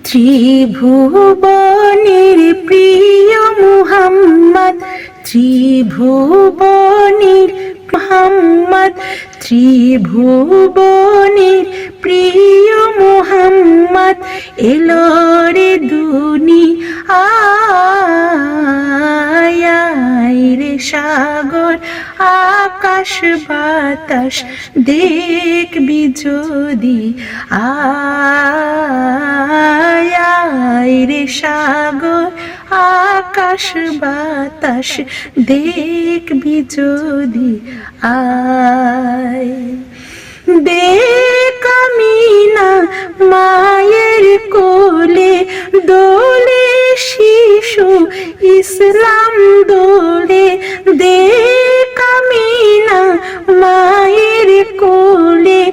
ত্রিভুবনের প্রিয় মুহাম্মদ, ত্রিভুবনের মুহাম্মদ, ত্রিভুবনের প্রিয় মুহাম্মদ এলো রে দুনিয়ায় রে। সাগর আকাশ বাতাস দেখবি যদি আয় রে। সাগর আকাশ বাতাস দেখবি যদি আয়। দেখ আমিনা মায়ের কোলে দোলে শিশু ইসলাম দোলে। দেখ আমিনা মায়ের কোলে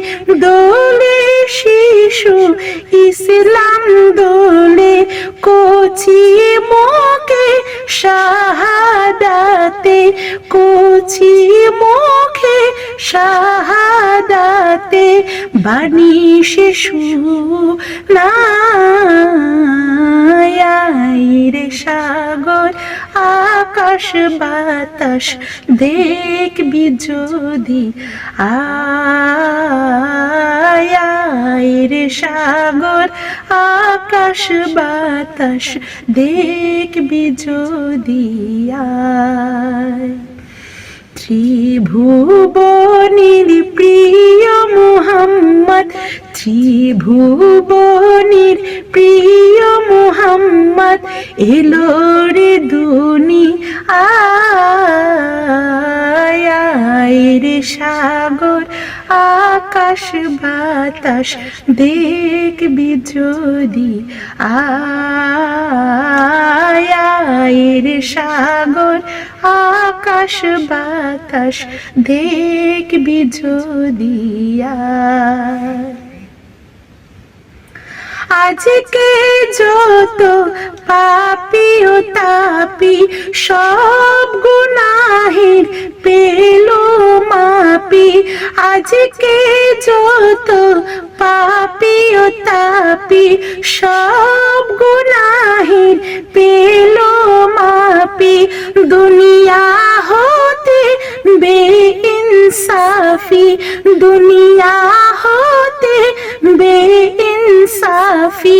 দোলে শিশু ইসলাম দোলে। কচি মুখে শাহাদাতে, কচি মুখে শাহাদাতে বাণী শিশু নাই রে। সাগর আকাশ বাতাস দেখবি যদি আয় রে। সাগর আকাশ বাতাস দেখবি যদি আয়। ত্রিভুবনের প্রিয় মুহাম্মদ, ত্রিভুবনের প্রিয় মুহাম্মদ এলো রে দুনিয়ায় রে। সাগর আকাশ বাতাস দেখবি যদি আয় রে। সাগর আকাশ বাতাস দেখবি যদি আয়। আজকে যত পাপী ও তাপী সব গুনাহের পেল মাপি। আজকে যত পাপী ও তাপী সব গুনাহের পেল মাপি। দুনিয়া হতে বেইনসাফি, দুনিয়া হতে বেইনসাফি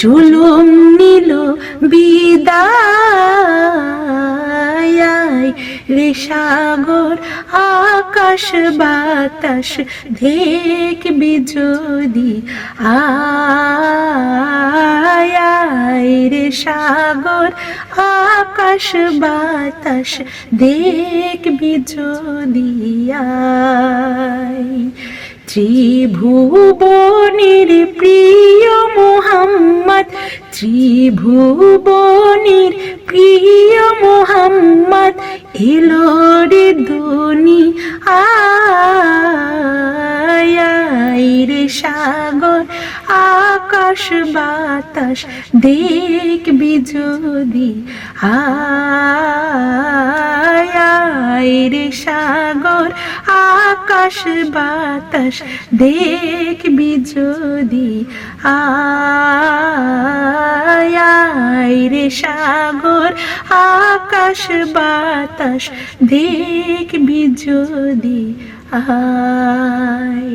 জুলুম নিল বিদায় রে। সাগর আকাশ বাতাস দেখবি যদি আয় রে। সাগর আকাশ বাতাস দেখবি যদি আয়। ত্রিভুবনের প্রিয় মুহাম্মদ, ত্রিভুবনের প্রিয় মুহাম্মদ এলো রে দুনিয়ায় রে। সাগর আকাশ বাতাস দেখবি যদি আয় রে। সাগর আকাশ বাতাস দেখবি যদি আয় রে। সাগর আকাশ বাতাস দেখবি যদি আয়।